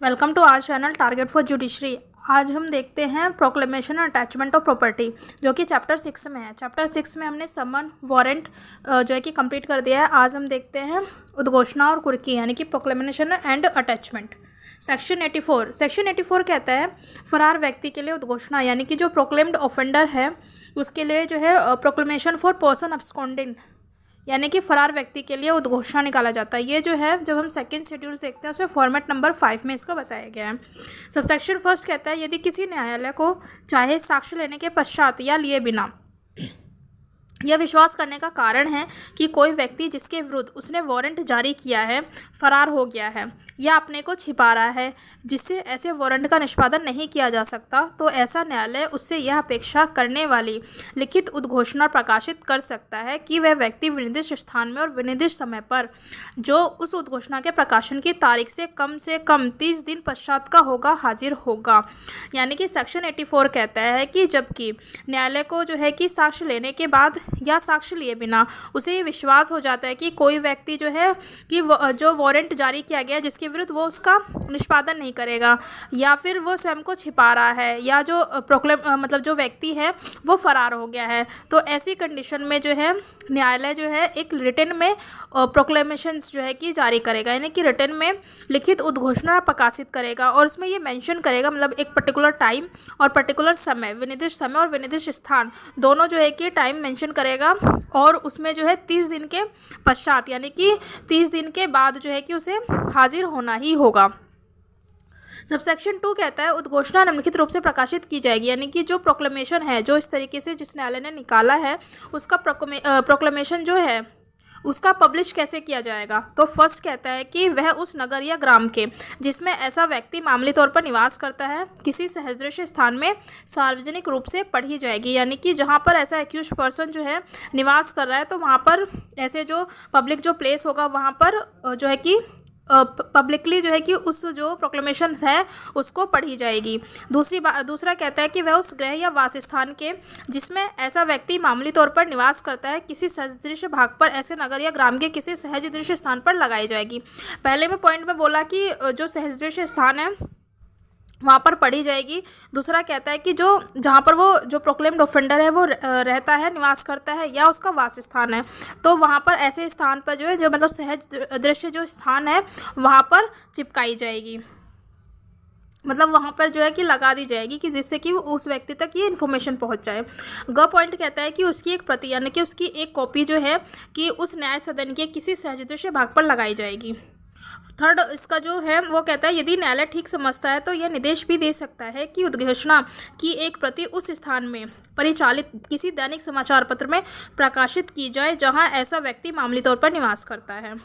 Welcome to our channel target for judiciary. आज हम देखते हैं प्रोक्लेमेशन और अटैचमेंट ऑफ प्रॉपर्टी, जो कि चैप्टर 6 में है। चैप्टर 6 में हमने समन वारंट जो है कि कंप्लीट कर दिया है। आज हम देखते हैं उद्घोषणा और कुर्की, यानी कि प्रोक्लेमेशन एंड अटैचमेंट। सेक्शन 84 कहता है फरार व्यक्ति के लिए उद्घोषणा, यानी कि जो प्रोक्लेम्ड ऑफेंडर है उसके लिए जो है प्रोक्लेमेशन फॉर पर्सन अब्सकॉन्डिंग, यानी कि फरार व्यक्ति के लिए उद्घोषणा निकाला जाता है। ये जो है जब हम सेकंड शेड्यूल देखते हैं उसमें फॉर्मेट नंबर 5 में इसका बताया गया है। सबसेक्शन 1 कहता है यदि किसी न्यायालय को चाहे साक्ष्य लेने के पश्चात या लिए बिना यह विश्वास करने का कारण है कि कोई व्यक्ति जिसके विरुद्ध उसने वारंट जारी किया है फरार हो गया है या अपने को छिपा रहा है, जिससे ऐसे वारंट का निष्पादन नहीं किया जा सकता, तो ऐसा न्यायालय उससे यह अपेक्षा करने वाली लिखित उद्घोषणा प्रकाशित कर सकता है कि वह व्यक्ति विनिर्दिष्ट स्थान में और विनिर्दिष्ट समय पर, जो उस उद्घोषणा के प्रकाशन की तारीख से कम 30 दिन पश्चात का होगा, हाजिर होगा। यानी कि सेक्शन 84 कहता है कि जबकि न्यायालय को जो है कि साक्ष्य लेने के बाद या साक्ष्य लिए बिना उसे ये विश्वास हो जाता है कि कोई व्यक्ति जो है कि जो वारंट जारी किया गया जिसके विरुद्ध वो उसका निष्पादन नहीं करेगा, या फिर वो स्वयं को छिपा रहा है, या जो मतलब जो व्यक्ति है वो फरार हो गया है, तो ऐसी कंडीशन में जो है न्यायालय जो है एक रिटन में प्रोक्लेमेशंस जो है कि जारी करेगा, यानी कि रिटन में लिखित उद्घोषणा प्रकाशित करेगा। और उसमें ये मेंशन करेगा, मतलब एक पर्टिकुलर टाइम और पर्टिकुलर समय, विनिर्दिष्ट समय और विनिर्दिष्ट स्थान दोनों जो है कि टाइम मेंशन करेगा, और उसमें जो है 30 दिन के पश्चात, यानी कि 30 दिन के बाद जो है कि उसे हाजिर होना ही होगा। सबसेक्शन 2 कहता है उद्घोषणा निम्नलिखित रूप से प्रकाशित की जाएगी, यानी कि जो प्रोक्लेमेशन है जो इस तरीके से जिस न्यायालय ने निकाला है उसका प्रोक्लेमेशन जो है उसका पब्लिश कैसे किया जाएगा। तो फर्स्ट कहता है कि वह उस नगर या ग्राम के जिसमें ऐसा व्यक्ति मामूली तौर पर निवास करता है किसी सहदृश्य स्थान में सार्वजनिक रूप से पढ़ी जाएगी, यानी कि जहाँ पर ऐसा एक्यूज्ड पर्सन जो है निवास कर रहा है तो वहाँ पर ऐसे जो पब्लिक जो प्लेस होगा वहाँ पर जो है कि पब्लिकली जो है कि उस जो प्रोक्लेमेशन है उसको पढ़ी जाएगी। दूसरा कहता है कि वह उस गृह या वास स्थान के जिसमें ऐसा व्यक्ति मामूली तौर पर निवास करता है किसी सदृश भाग पर ऐसे नगर या ग्राम के किसी सहदृश स्थान पर लगाई जाएगी। पहले में पॉइंट में बोला कि जो सहदृश स्थान है वहाँ पर पढ़ी जाएगी। दूसरा कहता है कि जो जहाँ पर वो जो प्रोक्लेम्ड ऑफेंडर है वो रहता है, निवास करता है, या उसका वास स्थान है, तो वहाँ पर ऐसे स्थान पर जो है जो मतलब सहज दृश्य जो स्थान है वहाँ पर चिपकाई जाएगी, मतलब वहाँ पर जो है कि लगा दी जाएगी कि जिससे कि उस व्यक्ति तक ये इन्फॉर्मेशन पहुँच जाए। पॉइंट कहता है कि उसकी एक प्रति, यानी कि उसकी एक कॉपी जो है कि उस न्याय सदन के किसी सहदृश्य भाग पर लगाई जाएगी। थर्ड इसका जो है वो कहता है यदि न्यायालय ठीक समझता है तो यह निर्देश भी दे सकता है कि उद्घोषणा की एक प्रति उस स्थान में परिचालित किसी दैनिक समाचार पत्र में प्रकाशित की जाए जहां ऐसा व्यक्ति मामूली तौर पर निवास करता है।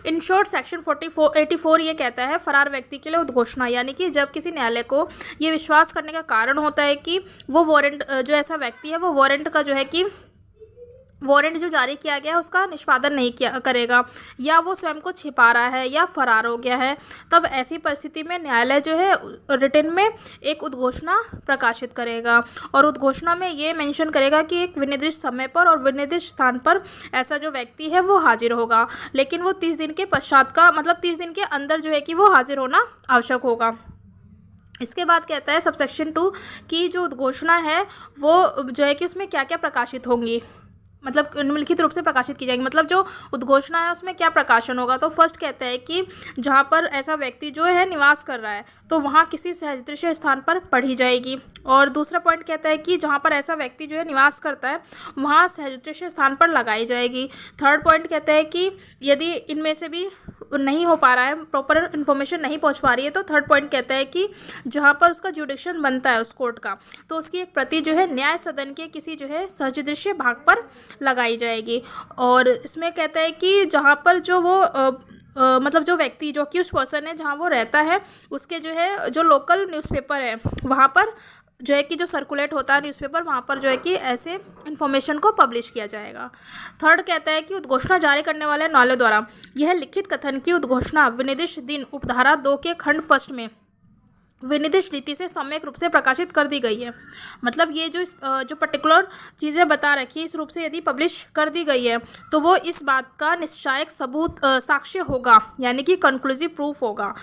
इन शॉर्ट सेक्शन 84 ये कहता है फरार व्यक्ति के लिए उद्घोषणा, यानी कि जब किसी न्यायालय को ये विश्वास करने का कारण होता है कि वो वारंट जो ऐसा व्यक्ति है वो वारंट का जो है कि वारंट जो जारी किया गया है उसका निष्पादन नहीं किया करेगा, या वो स्वयं को छिपा रहा है या फरार हो गया है, तब ऐसी परिस्थिति में न्यायालय जो है रिटन में एक उद्घोषणा प्रकाशित करेगा। और उद्घोषणा में ये मेंशन करेगा कि एक विनिर्दिष्ट समय पर और विनिर्दिष्ट स्थान पर ऐसा जो व्यक्ति है वो हाजिर होगा, लेकिन वो 30 दिन के पश्चात का, मतलब 30 दिन के अंदर जो है कि वो हाजिर होना आवश्यक होगा। इसके बाद कहता है सबसेक्शन 2 की जो उद्घोषणा है वो जो है कि उसमें क्या क्या प्रकाशित होंगी, मतलब निम्नलिखित रूप से प्रकाशित की जाएगी, मतलब जो उद्घोषणा है उसमें क्या प्रकाशन होगा। तो फर्स्ट कहता है कि जहाँ पर ऐसा व्यक्ति जो है निवास कर रहा है तो वहाँ किसी सहदृश्य स्थान पर पढ़ी जाएगी। और दूसरा पॉइंट कहता है कि जहाँ पर ऐसा व्यक्ति जो है निवास करता है वहाँ सहदृश्य स्थान पर लगाई जाएगी। थर्ड पॉइंट कहता है कि यदि इनमें से भी नहीं हो पा रहा है, प्रॉपर इन्फॉर्मेशन नहीं पहुंच पा रही है, तो थर्ड पॉइंट कहता है कि जहां पर उसका जुडिक्शन बनता है उस कोर्ट का, तो उसकी एक प्रति जो है न्याय सदन के किसी जो है सदृश्य भाग पर लगाई जाएगी। और इसमें कहता है कि जहां पर जो वो मतलब जो व्यक्ति जो कि उस पर्सन है जहाँ वो रहता है उसके जो है जो लोकल न्यूज़पेपर है वहाँ पर जो है कि जो सर्कुलेट होता है न्यूज़पेपर वहाँ पर जो है कि ऐसे इन्फॉर्मेशन को पब्लिश किया जाएगा। थर्ड कहता है कि उद्घोषणा जारी करने वाले न्यायालय द्वारा यह लिखित कथन की उद्घोषणा विनिर्दिष्ट दिन उपधारा 2 के खंड 1 में विनिर्दिष्ट रीति से सम्यक रूप से प्रकाशित कर दी गई है। मतलब ये जो पर्टिकुलर चीज़ें बता रखी है इस रूप से यदि पब्लिश कर दी गई है तो वो इस बात का निश्चायक सबूत साक्ष्य होगा, यानी कि कंक्लूसिव प्रूफ होगा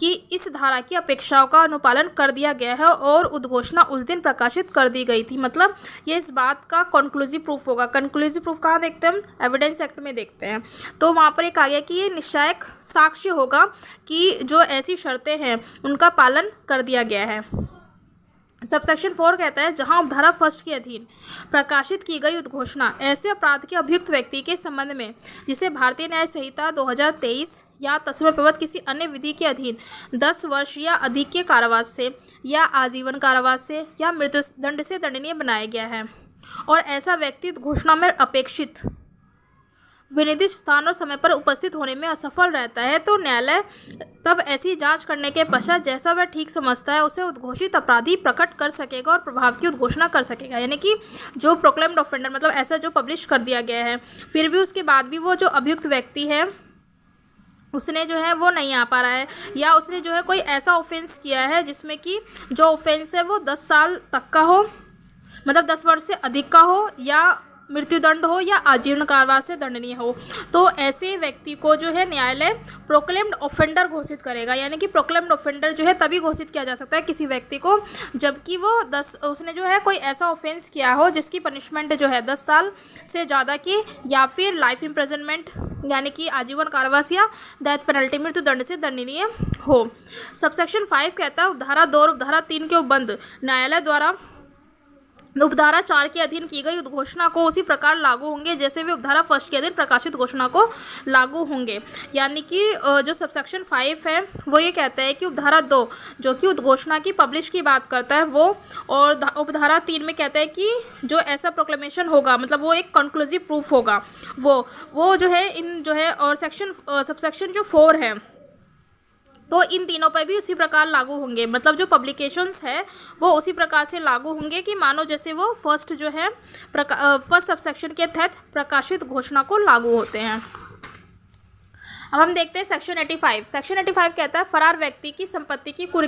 कि इस धारा की अपेक्षाओं का अनुपालन कर दिया गया है और उद्घोषणा उस दिन प्रकाशित कर दी गई थी। मतलब ये इस बात का कंक्लूसिव प्रूफ होगा। कंक्लूसिव प्रूफ कहाँ देखते हैं हम? एविडेंस एक्ट में देखते हैं। तो वहाँ पर एक आ गया कि ये निश्चायक साक्ष्य होगा कि जो ऐसी शर्तें हैं उनका पालन कर दिया गया है। सबसेक्शन 4 कहता है जहां उपधारा फर्स्ट के अधीन प्रकाशित की गई उद्घोषणा ऐसे अपराध के अभियुक्त व्यक्ति के संबंध में जिसे भारतीय न्याय संहिता 2023 या तत्समय प्रबद्ध किसी अन्य विधि के अधीन 10 वर्ष या अधिक के कारावास से या आजीवन कारावास से या मृत्युदंड से दंडनीय बनाया गया है और ऐसा व्यक्ति उद्घोषणा में अपेक्षित विनिर्दिष्ट स्थान और समय पर उपस्थित होने में असफल रहता है तो न्यायालय तब ऐसी जांच करने के पश्चात जैसा वह ठीक समझता है उसे उद्घोषित अपराधी प्रकट कर सकेगा और प्रभाव की उद्घोषणा कर सकेगा। यानी कि जो प्रोक्लेम्ड ऑफेंडर, मतलब ऐसा जो पब्लिश कर दिया गया है, फिर भी उसके बाद भी वो जो अभियुक्त व्यक्ति है उसने जो है वो नहीं आ पा रहा है या उसने जो है कोई ऐसा ऑफेंस किया है जिसमें कि जो ऑफेंस है वो 10 साल तक का हो, मतलब 10 वर्ष से अधिक का हो या मृत्युदंड हो या आजीवन कारावास से दंडनीय हो, तो ऐसे व्यक्ति को जो है न्यायालय प्रोक्लेम्ड ऑफेंडर घोषित करेगा। यानी कि प्रोक्लेम्ड ऑफेंडर जो है तभी घोषित किया जा सकता है किसी व्यक्ति को जबकि वो उसने जो है कोई ऐसा ऑफेंस किया हो जिसकी पनिशमेंट जो है 10 साल से ज़्यादा की या फिर लाइफ इम्प्रिजनमेंट यानी कि आजीवन कारावास या डेथ पेनल्टी मृत्युदंड से दंडनीय हो। सबसेक्शन 5 कहता है उपधारा 2 और उपधारा 3 के उपबंध न्यायालय द्वारा उपधारा 4 के अधीन की गई उद्घोषणा को उसी प्रकार लागू होंगे जैसे वे उपधारा 1 के अधीन प्रकाशित घोषणा को लागू होंगे। यानी कि जो सबसेक्शन 5 है वो ये कहता है कि उपधारा 2 जो कि उद्घोषणा की पब्लिश की बात करता है वो, और उपधारा 3 में कहता है कि जो ऐसा प्रोक्लेमेशन होगा मतलब वो एक कंक्लूसिव प्रूफ होगा वो जो है इन जो है, और सबसेक्शन जो 4 है तो इन तीनों पर भी उसी प्रकार लागू होंगे। मतलब जो पब्लिकेशंस है वो उसी प्रकार से लागू होंगे कि मानो जैसे वो फर्स्ट जो है फर्स्ट सबसेक्शन के तहत प्रकाशित घोषणा को लागू होते हैं। अब हम देखते हैं सेक्शन 85। सेक्शन 85 कहता है फरार व्यक्ति की संपत्ति की